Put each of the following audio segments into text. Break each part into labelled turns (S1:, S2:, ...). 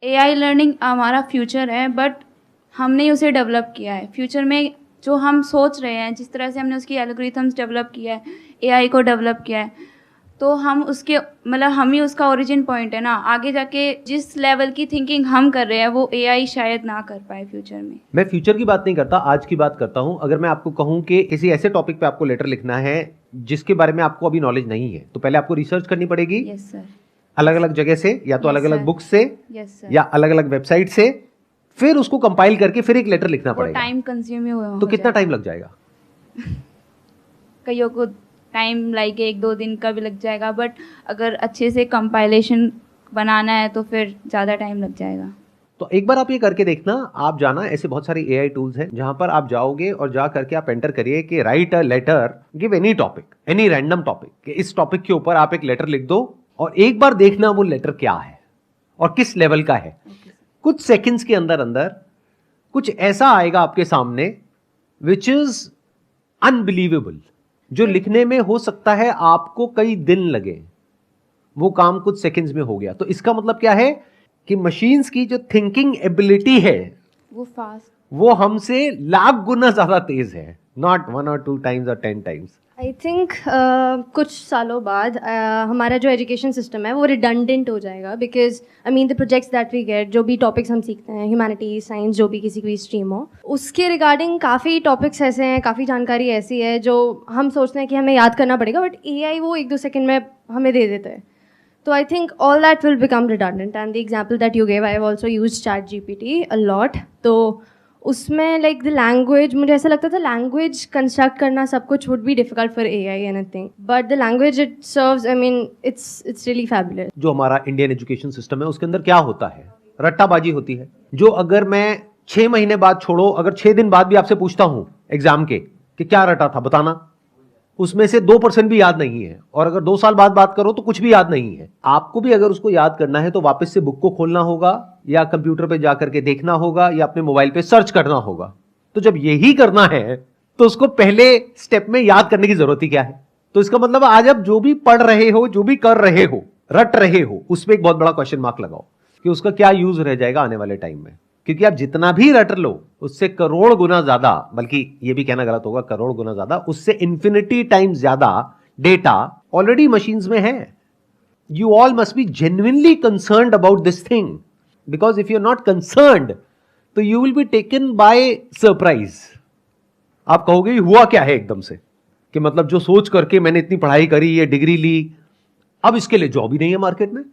S1: AI learning हमारा future है, but हमने उसे डेवलप किया है। फ्यूचर में जो हम सोच रहे हैं, जिस तरह से हमने उसकी एल्गोरिथम्स डेवलप किया है, एआई को डेवलप किया है, तो हम उसके मतलब हम ही उसका ओरिजिन पॉइंट है ना। आगे जाके जिस लेवल की थिंकिंग हम कर रहे हैं वो एआई शायद ना कर पाए फ्यूचर में।
S2: मैं फ्यूचर की बात नहीं करता, आज की बात करता हूं। अगर मैं आपको कहूं कि किसी ऐसे टॉपिक पे आपको लेटर लिखना है जिसके बारे में आपको अभी नॉलेज नहीं है, तो पहले आपको रिसर्च करनी पड़ेगी।
S1: Yes sir.
S2: अलग अलग जगह से, या तो
S1: Yes,
S2: अलग अलग
S1: sir.
S2: बुक से,
S1: यस सर।
S2: या अलग अलग वेबसाइट से, फिर उसको कंपाइल करके फिर एक लेटर लिखना
S1: वो
S2: पड़ेगा।
S1: टाइम कंज्यूमिंग हो
S2: तो कितना
S1: जाएगा।
S2: टाइम लग जाएगा?
S1: कईयों को टाइम लाइक 1-2 दिन का भी लग जाएगा, बट अगर अच्छे से कंपाइलेशन बनाना है तो फिर ज़्यादा टाइम लग जाएगा।
S2: तो एक बार आप ये करके देखना। आप जाना, ऐसे बहुत सारी एआई टूल्स हैं जहां पर आप जाओगे और जा करके आप एंटर करिए कि write a letter, give any topic, any random topic, कि इस टॉपिक के ऊपर आप एक लेटर लिख दो और एक बार देखना वो लेटर क्या है और किस लेवल का है। कुछ सेकंड्स के अंदर अंदर कुछ ऐसा आएगा आपके सामने विच इज अनबिलीवेबल, जो लिखने में हो सकता है आपको कई दिन लगे, वो काम कुछ सेकंड्स में हो गया। तो इसका मतलब क्या है कि मशीन्स की जो थिंकिंग एबिलिटी है
S1: वो फास्ट।
S2: वो हमसे लाख गुना ज्यादा तेज है, नॉट 1 और 2 टाइम्स और 10 टाइम्स।
S3: आई थिंक कुछ सालों बाद हमारा जो एजुकेशन सिस्टम है वो रिडंडेंट हो जाएगा, because I mean the projects that we get, जो भी टॉपिक्स हम सीखते हैं, ह्यूमैनिटीज, साइंस, जो भी किसी की स्ट्रीम हो, उसके रिगार्डिंग काफ़ी टॉपिक्स ऐसे हैं, काफ़ी जानकारी ऐसी है जो हम सोचते हैं कि हमें याद करना पड़ेगा, बट एआई वो 1-2 सेकंड में हमें दे देता है। तो I think all that will become redundant, and the example that you gave, I have also used ChatGPT a lot. तो उसमें like the language, मुझे ऐसा लगता था language construct करना सब कुछ would be difficult for AI anything, but the language it serves, I mean it's really fabulous.
S2: जो हमारा इंडियन एजुकेशन सिस्टम है उसके अंदर क्या होता है, रट्टाबाजी होती है। जो अगर मैं 6 महीने बाद छोड़ो, अगर 6 दिन बाद भी आपसे पूछता हूं एग्जाम के कि क्या रटा था बताना, उसमें से 2% भी याद नहीं है। और अगर 2 साल बाद बात करो तो कुछ भी याद नहीं है। आपको भी अगर उसको याद करना है तो वापस से बुक को खोलना होगा, या कंप्यूटर पे जाकर के देखना होगा, या अपने मोबाइल पे सर्च करना होगा। तो जब यही करना है तो उसको पहले स्टेप में याद करने की जरूरत ही क्या है? तो इसका मतलब आज आप जो भी पढ़ रहे हो, जो भी कर रहे हो, रट रहे हो, उसमें एक बहुत बड़ा क्वेश्चन मार्क लगाओ कि उसका क्या यूज रह जाएगा आने वाले टाइम में। क्योंकि आप जितना भी रट लो उससे करोड़ गुना ज्यादा, बल्कि ये भी कहना गलत होगा, करोड़ गुना ज्यादा, उससे इन्फिनिटी टाइम्स ज्यादा डेटा ऑलरेडी मशीन्स में है। You all must be genuinely concerned about this thing, because if you are not concerned तो you will be taken by surprise. आप कहोगे हुआ क्या है एकदम से, कि मतलब जो सोच करके मैंने इतनी पढ़ाई करी, ये डिग्री ली, अब इसके लिए जॉब ही नहीं है मार्केट में।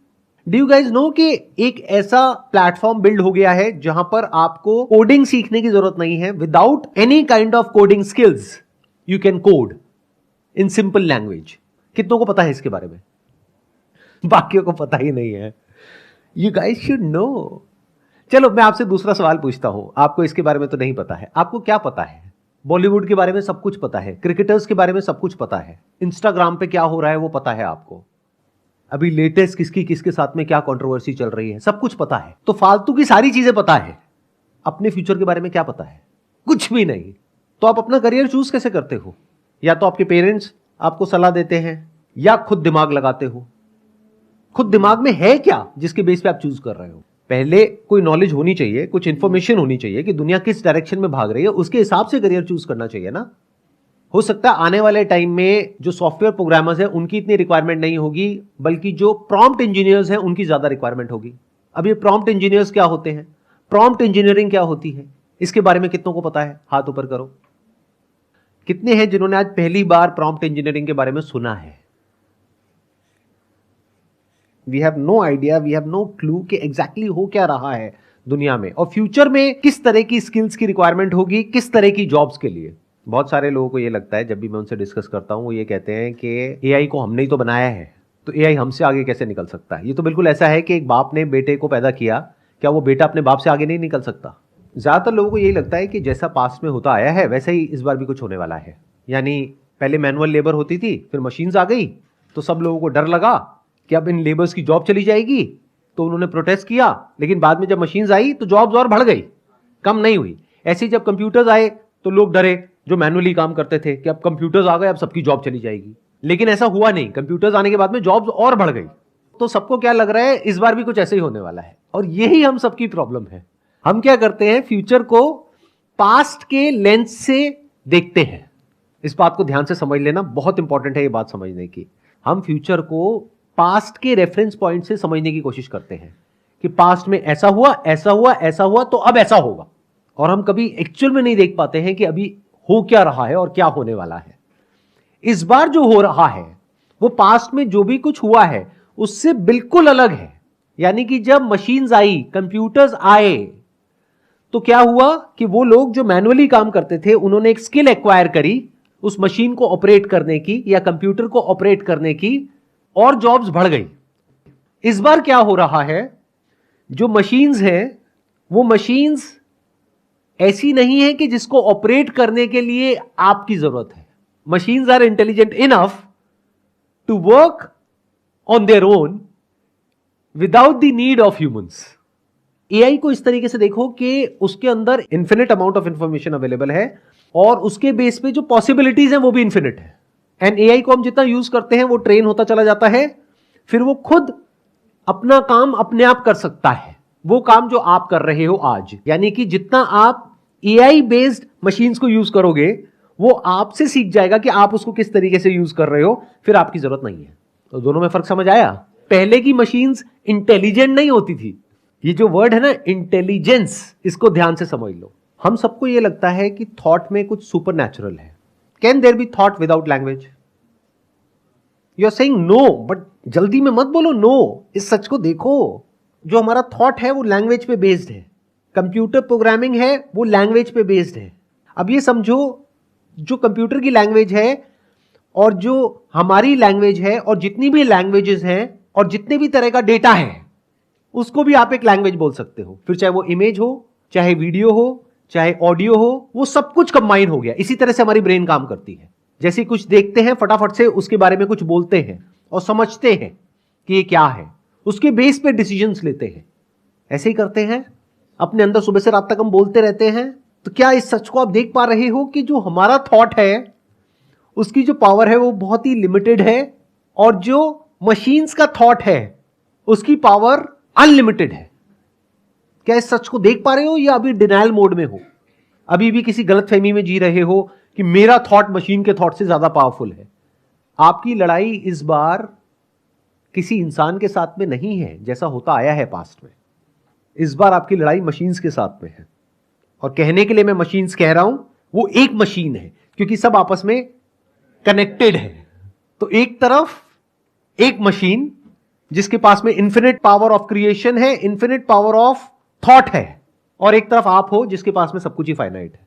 S2: डू यू गाइज नो कि एक ऐसा प्लेटफॉर्म बिल्ड हो गया है जहां पर आपको कोडिंग सीखने की जरूरत नहीं है। Without any kind of coding skills you can code in simple language. कितनों को पता है इसके बारे में? बाकियों को पता ही नहीं है। You guys should know. चलो मैं आपसे दूसरा सवाल पूछता हूं। आपको इसके बारे में तो नहीं पता है, आपको क्या पता है? बॉलीवुड के बारे में सब कुछ पता है, क्रिकेटर्स के बारे में सब कुछ पता है, इंस्टाग्राम पे क्या हो रहा है वो पता है आपको, अभी लेटेस्ट किसके साथ में क्या कंट्रोवर्सी चल रही है, सब कुछ पता है। तो फालतू की सारी चीजें पता है, अपने फ्यूचर के बारे में क्या पता है? कुछ भी नहीं। तो आप अपना करियर चूज कैसे करते हो? या तो आपके पेरेंट्स आपको सलाह देते हैं, या खुद दिमाग लगाते हो। खुद दिमाग में है क्या जिसके बेस पे आप चूज कर रहे हो? पहले कोई नॉलेज होनी चाहिए, कुछ इंफॉर्मेशन होनी चाहिए कि दुनिया किस डायरेक्शन में भाग रही है, उसके हिसाब से करियर चूज करना चाहिए ना। हो सकता है आने वाले टाइम में जो सॉफ्टवेयर प्रोग्रामर्स हैं उनकी इतनी रिक्वायरमेंट नहीं होगी, बल्कि जो प्रॉम्प्ट इंजीनियर्स हैं उनकी ज्यादा रिक्वायरमेंट होगी। अब ये प्रॉम्प्ट इंजीनियर्स क्या होते हैं, प्रॉम्प्ट इंजीनियरिंग क्या होती है, इसके बारे में कितनों को पता है? हाथ ऊपर करो। कितने हैं जिन्होंने आज पहली बार प्रॉम्प्ट इंजीनियरिंग के बारे में सुना है? We have no idea, we have no clue कि एग्जैक्टली हो क्या रहा है दुनिया में, और फ्यूचर में किस तरह की स्किल्स की रिक्वायरमेंट होगी, किस तरह की जॉब्स के लिए। बहुत सारे लोगों को ये लगता है, जब भी मैं उनसे डिस्कस करता हूं, वो ये कहते हैं कि एआई को हमने ही तो बनाया है, तो एआई हमसे आगे कैसे निकल सकता है? ये तो बिल्कुल ऐसा है कि एक बाप ने बेटे को पैदा किया, क्या वो बेटा अपने बाप से आगे नहीं निकल सकता? ज्यादातर लोगों को यही लगता है कि जैसा पास्ट में होता आया है वैसा ही इस बार भी कुछ होने वाला है। यानी पहले मैनुअल लेबर होती थी, फिर मशीन्स आ गई, तो सब लोगों को डर लगा कि अब इन लेबर्स की जॉब चली जाएगी, तो उन्होंने प्रोटेस्ट किया। लेकिन बाद में जब मशीन्स आई तो जॉब्स और बढ़ गई, कम नहीं हुई। ऐसे ही जब कंप्यूटर्स आए तो लोग डरे जो मैनुअली काम करते थे कि अब कंप्यूटर्स आ गए, अब सबकी जॉब चली जाएगी। लेकिन ऐसा हुआ नहीं, कंप्यूटर्स आने के बाद में जॉब्स और बढ़ गई। तो सबको क्या लग रहा है, इस बार भी कुछ ऐसे ही होने वाला है। और यही हम सबकी प्रॉब्लम है। हम क्या करते हैं, फ्यूचर को पास्ट के लेंस से देखते हैं। इस बात को ध्यान से समझ लेना, बहुत इंपॉर्टेंट है ये बात समझने की। हम फ्यूचर को पास्ट के रेफरेंस पॉइंट से समझने की कोशिश करते हैं कि पास्ट में ऐसा हुआ, ऐसा हुआ, ऐसा हुआ, तो अब ऐसा होगा। और हम कभी एक्चुअल में नहीं देख पाते हैं कि अभी हो क्या रहा है और क्या होने वाला है। इस बार जो हो रहा है वो पास्ट में जो भी कुछ हुआ है उससे बिल्कुल अलग है। यानी कि जब मशीन्स आई, कंप्यूटर्स आए, तो क्या हुआ कि वो लोग जो मैनुअली काम करते थे उन्होंने एक स्किल एक्वायर करी उस मशीन को ऑपरेट करने की या कंप्यूटर को ऑपरेट करने की, और जॉब्स बढ़ गई। इस बार क्या हो रहा है, जो मशीन्स हैं वो मशीन्स ऐसी नहीं है कि जिसको ऑपरेट करने के लिए आपकी जरूरत है। Machines are intelligent enough to work on their own without the need of humans. AI को इस तरीके से देखो कि उसके अंदर infinite amount of information available है और उसके बेस पे जो पॉसिबिलिटीज हैं वो भी इंफिनिट है। एंड एआई को हम जितना यूज करते हैं वो ट्रेन होता चला जाता है, फिर वो खुद अपना काम अपने आप कर सकता है, वो काम जो आप कर रहे हो आज। यानी कि जितना आप एआई बेस्ड मशीन्स को यूज करोगे वो आपसे सीख जाएगा कि आप उसको किस तरीके से यूज कर रहे हो, फिर आपकी जरूरत नहीं है। तो दोनों में फर्क समझ आया? पहले की मशीन्स इंटेलिजेंट नहीं होती थी। ये जो वर्ड है ना इंटेलिजेंस, इसको ध्यान से समझ लो। हम सबको ये लगता है कि थॉट में कुछ सुपर नेचुरल है। Can there be thought without language? You are saying no, but जल्दी में मत बोलो नो। इस सच को देखो, जो हमारा थॉट है वो लैंग्वेज पे बेस्ड है। कंप्यूटर प्रोग्रामिंग है वो लैंग्वेज पे बेस्ड है। अब ये समझो, जो कंप्यूटर की लैंग्वेज है और जो हमारी लैंग्वेज है और जितनी भी लैंग्वेजेस हैं और जितने भी तरह का डेटा है उसको भी आप एक लैंग्वेज बोल सकते हो। फिर चाहे वो इमेज हो, चाहे वीडियो हो, चाहे ऑडियो हो, वो सब कुछ कंबाइन हो गया। इसी तरह से हमारी ब्रेन काम करती है। जैसे कुछ देखते हैं फटाफट से उसके बारे में कुछ बोलते हैं और समझते हैं कि ये क्या है, उसके बेस पे डिसीजंस लेते हैं। ऐसे ही करते हैं अपने अंदर, सुबह से रात तक हम बोलते रहते हैं। तो क्या इस सच को आप देख पा रहे हो कि जो हमारा थॉट है उसकी जो पावर है वो बहुत ही लिमिटेड है, और जो मशीन्स का थॉट है उसकी पावर अनलिमिटेड है। क्या इस सच को देख पा रहे हो या अभी डिनायल मोड में हो? अभी भी किसी गलतफहमी में जी रहे हो कि मेरा थॉट मशीन के थॉट से ज्यादा पावरफुल है? आपकी लड़ाई इस बार किसी इंसान के साथ में नहीं है जैसा होता आया है पास्ट में। इस बार आपकी लड़ाई मशीन्स के साथ में है। और कहने के लिए मैं मशीन्स कह रहा हूं, वो एक मशीन है क्योंकि सब आपस में कनेक्टेड है। तो एक तरफ एक मशीन जिसके पास में इंफिनिट पावर ऑफ क्रिएशन है, इंफिनिट पावर ऑफ थॉट है, और एक तरफ आप हो जिसके पास में सब कुछ ही फाइनाइट है।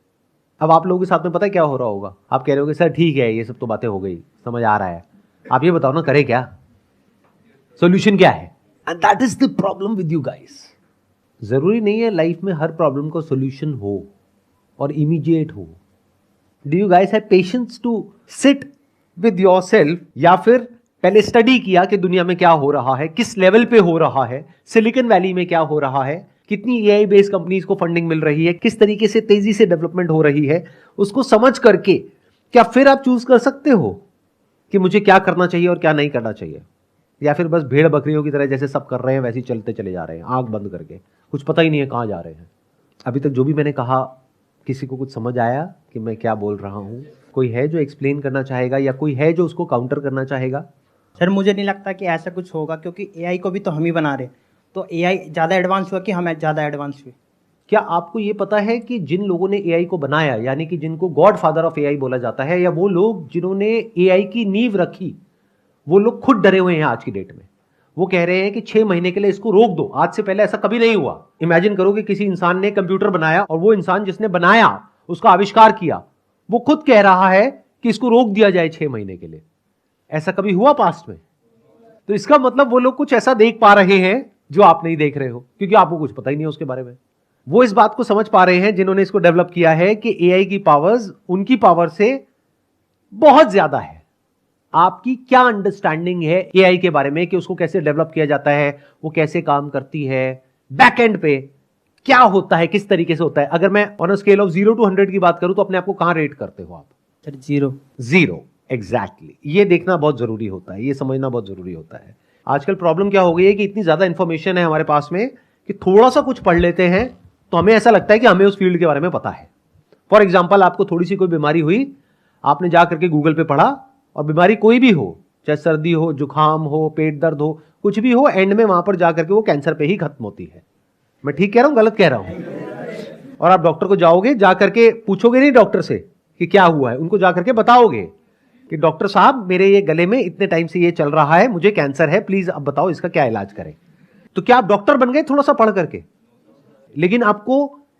S2: अब आप लोगों के साथ में पता है क्या हो रहा होगा? आप कह रहे होगे सर ठीक है, ये सब तो बातें हो गई, समझ आ रहा है। आप ये बताओ ना, करें क्या? सॉल्यूशन क्या है? And that is the problem with you guys. जरूरी नहीं है लाइफ में हर प्रॉब्लम को सॉल्यूशन हो और इमीडिएट हो। Do you guys have patience to sit with yourself, या फिर पहले स्टडी किया कि दुनिया में क्या हो रहा है, किस लेवल पे हो रहा है, सिलिकॉन वैली में क्या हो रहा है, कितनी एआई बेस्ड कंपनीज को फंडिंग मिल रही है, किस तरीके से तेजी से डेवलपमेंट हो रही है, उसको समझ करके क्या फिर आप चूज कर सकते हो कि मुझे क्या करना चाहिए और क्या नहीं करना चाहिए? या फिर बस भेड़ बकरियों की तरह जैसे सब कर रहे हैं वैसे ही चलते चले जा रहे हैं आंख बंद करके, कुछ पता ही नहीं है कहाँ जा रहे हैं। अभी तक जो भी मैंने कहा, किसी को कुछ समझ आया कि मैं क्या बोल रहा हूँ? कोई है जो एक्सप्लेन करना चाहेगा या कोई है जो उसको काउंटर करना चाहेगा?
S4: सर मुझे नहीं लगता कि ऐसा कुछ होगा, क्योंकि एआई को भी तो हम ही बना रहे हैं। तो एआई ज़्यादा एडवांस हुआ कि हम ज़्यादा एडवांस हुए?
S2: क्या आपको ये पता है कि जिन लोगों ने एआई को बनाया, यानी कि जिनको गॉड फादर ऑफ एआई बोला जाता है, या वो लोग जिन्होंने एआई की नींव रखी, वो लोग खुद डरे हुए हैं आज की डेट में। वो कह रहे हैं कि 6 महीने के लिए इसको रोक दो। आज से पहले ऐसा कभी नहीं हुआ। इमेजिन करो कि किसी इंसान ने कंप्यूटर बनाया और वो इंसान जिसने बनाया, उसका आविष्कार किया, वो खुद कह रहा है कि इसको रोक दिया जाए 6 महीने के लिए। ऐसा कभी हुआ पास्ट में? तो इसका मतलब वो लोग कुछ ऐसा देख पा रहे हैं जो आप नहीं देख रहे हो, क्योंकि आपको कुछ पता ही नहीं है उसके बारे में। वो इस बात को समझ पा रहे हैं जिन्होंने इसको डेवलप किया है कि एआई की पावर्स उनकी पावर से बहुत ज्यादा है। आपकी क्या अंडरस्टैंडिंग है एआई के बारे में कि उसको कैसे डेवलप किया जाता है, वो कैसे काम करती है, बैक एंड पे क्या होता है, किस तरीके से होता है? अगर मैं on a scale of 0 to 100 की बात करूं तो अपने आप को कहां रेट करते हो आप?
S4: सर 0।
S2: 0 एग्जैक्टली। ये देखना बहुत जरूरी होता है, ये समझना बहुत जरूरी होता है। आजकल प्रॉब्लम क्या हो गई है कि इतनी ज्यादा इंफॉर्मेशन है हमारे पास में कि थोड़ा सा कुछ पढ़ लेते हैं तो हमें ऐसा लगता है कि हमें उस फील्ड के बारे में पता है। फॉर एग्जाम्पल, आपको थोड़ी सी कोई बीमारी हुई, आपने जा करके गूगल पे पढ़ा, और बीमारी कोई भी हो, चाहे सर्दी हो, जुकाम हो, पेट दर्द हो, कुछ भी हो, एंड में वहां पर जाकर के वो कैंसर पे ही खत्म होती है। मैं ठीक कह रहा हूं, गलत कह रहा हूं? और आप डॉक्टर को जाओगे, जाकर के पूछोगे नहीं डॉक्टर से कि क्या हुआ है, उनको जाकर के बताओगे कि डॉक्टर साहब मेरे ये गले में इतने टाइम से ये चल रहा है, मुझे कैंसर है, प्लीज अब बताओ इसका क्या इलाज करें। तो क्या आप डॉक्टर बन गए थोड़ा सा पढ़ करके? लेकिन आपको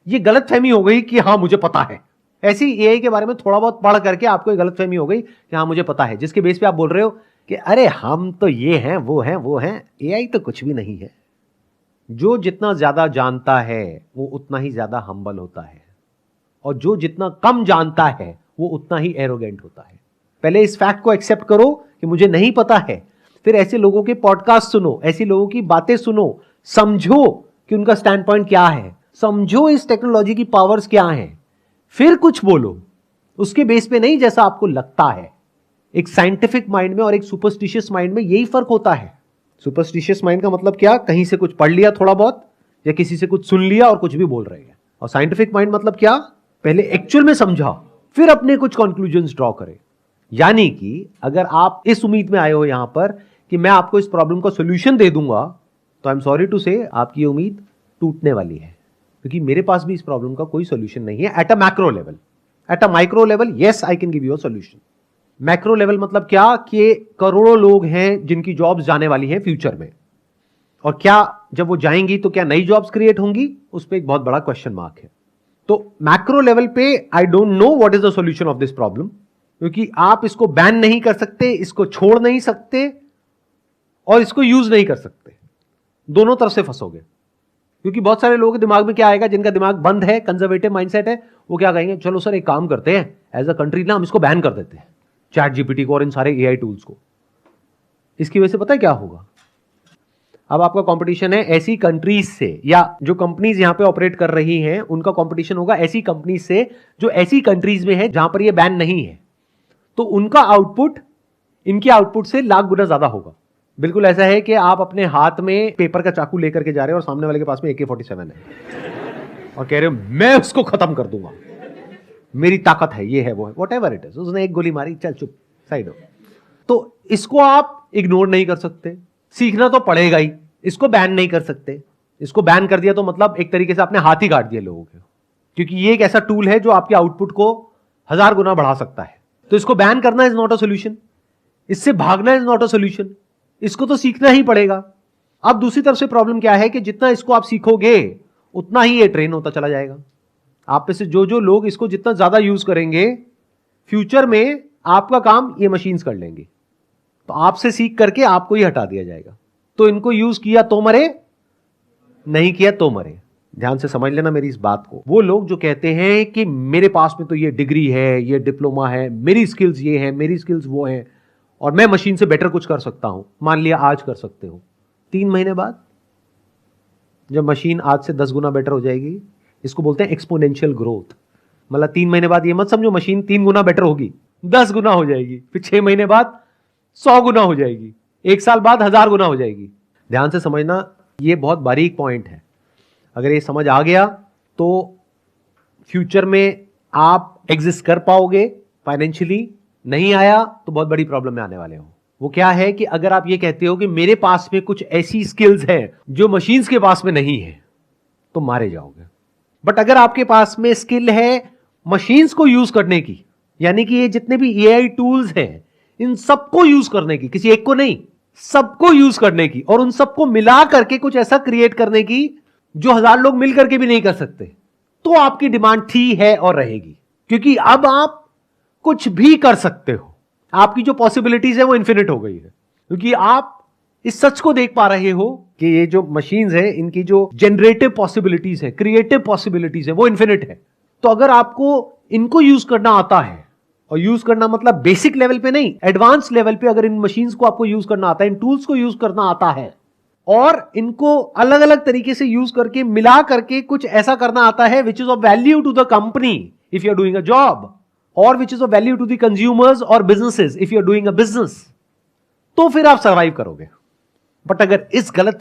S2: ये गलतफहमी हो गई कि हाँ मुझे पता है। ऐसी एआई के बारे में थोड़ा बहुत पढ़ करके आपको ये गलतफहमी हो गई कि हाँ मुझे पता है, जिसके बेस पे आप बोल रहे हो कि अरे हम तो ये हैं, वो हैं, वो हैं, एआई तो कुछ भी नहीं है। जो जितना ज्यादा जानता है वो उतना ही ज्यादा हम्बल होता है, और जो जितना कम जानता है वो उतना ही एरोगेंट होता है। पहले इस फैक्ट को एक्सेप्ट करो कि मुझे नहीं पता है, फिर ऐसे लोगों के पॉडकास्ट सुनो, ऐसी लोगों की बातें सुनो, समझो कि उनका स्टैंड पॉइंट क्या है, समझो इस टेक्नोलॉजी की पावर्स क्या हैं, फिर कुछ बोलो। उसके बेस पे नहीं जैसा आपको लगता है। एक साइंटिफिक माइंड में और एक सुपरस्टिशियस माइंड में यही फर्क होता है। सुपरस्टिशियस माइंड का मतलब क्या? कहीं से कुछ पढ़ लिया थोड़ा बहुत, या किसी से कुछ सुन लिया और कुछ भी बोल रहे हैं। और साइंटिफिक माइंड मतलब क्या? पहले एक्चुअल में समझा, फिर अपने कुछ कंक्लूजन्स ड्रॉ करे। यानी कि अगर आप इस उम्मीद में आए हो यहां पर कि मैं आपको इस प्रॉब्लम का सोल्यूशन दे दूंगा, तो आई एम सॉरी टू से आपकी उम्मीद टूटने वाली है, क्योंकि मेरे पास भी इस प्रॉब्लम का कोई सोल्यूशन नहीं है at a macro level. At a micro level yes I can give you a solution. Macro level मतलब क्या? कि करोड़ों लोग हैं जिनकी जॉब्स जाने वाली हैं फ्यूचर में, और क्या जब वो जाएंगी तो क्या नई जॉब्स क्रिएट होंगी? उस पर एक बहुत बड़ा क्वेश्चन मार्क है। तो मैक्रो लेवल पे I don't know what is the solution of this problem, क्योंकि आप इसको बैन नहीं कर सकते, इसको छोड़ नहीं सकते, और इसको यूज नहीं कर सकते। दोनों तरफ से फंसोगे, क्योंकि बहुत सारे लोगों के दिमाग में क्या आएगा, जिनका दिमाग बंद है, कंजर्वेटिव माइंडसेट है, वो क्या कहेंगे, चलो सर एक काम करते हैं, एज अ कंट्री ना हम इसको बैन कर देते हैं, चैट जीपीटी को और इन सारे एआई टूल्स को। इसकी वजह से पता है क्या होगा? अब आपका कंपटीशन है ऐसी कंट्रीज से, या जो कंपनीज यहां पे ऑपरेट कर रही हैं उनका कंपटीशन होगा ऐसी कंपनीज से जो ऐसी कंट्रीज में है जहां पर ये बैन नहीं है। तो उनका आउटपुट इनके आउटपुट से लाख गुना ज्यादा होगा। बिल्कुल ऐसा है कि आप अपने हाथ में पेपर का चाकू लेकर के जा रहे हो और सामने वाले के पास में AK-47 है, और कह रहे हो मैं उसको खत्म कर दूंगा, मेरी ताकत है, ये है, वो है, व्हाटएवर इट इज। उसने एक गोली मारी, चल चुप साइड हो। तो इसको आप इग्नोर नहीं कर सकते, सीखना तो पड़ेगा ही। इसको बैन नहीं कर सकते। इसको बैन कर दिया तो मतलब एक तरीके से आपने हाथ ही काट दिया लोगों के, क्योंकि ये एक ऐसा टूल है जो आपके आउटपुट को 1000 गुना बढ़ा सकता है। तो इसको बैन करना इज नॉट अ सोल्यूशन, इससे भागना इज नॉट अ सोल्यूशन, इसको तो सीखना ही पड़ेगा। अब दूसरी तरफ से प्रॉब्लम क्या है कि जितना इसको आप सीखोगे उतना ही ये ट्रेन होता चला जाएगा। आप में से जो जो लोग इसको जितना ज्यादा यूज करेंगे, फ्यूचर में आपका काम ये मशीन्स कर लेंगे, तो आपसे सीख करके आपको ही हटा दिया जाएगा। तो इनको यूज किया तो मरे, नहीं किया तो मरे। ध्यान से समझ लेना मेरी इस बात को। वो लोग जो कहते हैं कि मेरे पास में तो ये डिग्री है, ये डिप्लोमा है, मेरी स्किल्स ये है, मेरी स्किल्स वो है, और मैं मशीन से बेटर कुछ कर सकता हूं। मान लिया आज कर सकते हो, 3 महीने बाद जब मशीन आज से 10 गुना बेटर हो जाएगी, इसको बोलते हैं एक्सपोनेंशियल ग्रोथ। मतलब 3 महीने बाद ये मत समझो मशीन 3 गुना बेटर होगी, 10 गुना हो जाएगी, फिर 6 महीने बाद 100 गुना हो जाएगी, 1 साल बाद 1000 गुना हो जाएगी। ध्यान से समझना, ये बहुत बारीक पॉइंट है। अगर ये समझ आ गया तो फ्यूचर में आप एग्जिस्ट कर पाओगे फाइनेंशियली। नहीं आया तो बहुत बड़ी प्रॉब्लम में आने वाले हो। वो क्या है कि अगर आप ये कहते हो कि मेरे पास में कुछ ऐसी स्किल्स हैं जो मशीन्स के पास में नहीं है, तो मारे जाओगे। बट अगर आपके पास में स्किल है मशीन्स को यूज करने की, यानी कि ये जितने भी एआई टूल्स हैं इन सबको यूज करने की, किसी एक को नहीं, सबको यूज करने की, और उन सबको मिला करके कुछ ऐसा क्रिएट करने की जो 1000 लोग मिल करके भी नहीं कर सकते, तो आपकी डिमांड थी, है और रहेगी। क्योंकि अब आप कुछ भी कर सकते हो, आपकी जो पॉसिबिलिटीज है वो इन्फिनिट हो गई है, क्योंकि आप इस सच को देख पा रहे हो कि ये जो मशीन्स है इनकी जो जनरेटिव पॉसिबिलिटीज है, क्रिएटिव पॉसिबिलिटीज है, वो इन्फिनिट है। तो अगर आपको इनको यूज करना आता है, और यूज करना मतलब बेसिक लेवल पे नहीं, एडवांस लेवल पे अगर इन मशीन्स को आपको यूज करना आता है, इन टूल्स को यूज करना आता है, और इनको अलग अलग तरीके से यूज करके मिला करके कुछ ऐसा करना आता है which is of value to the company if you are doing a job, और which is of value to the consumers और businesses if you are doing a business, तो फिर आप सर्वाइव करोगे। बट अगर इस गलत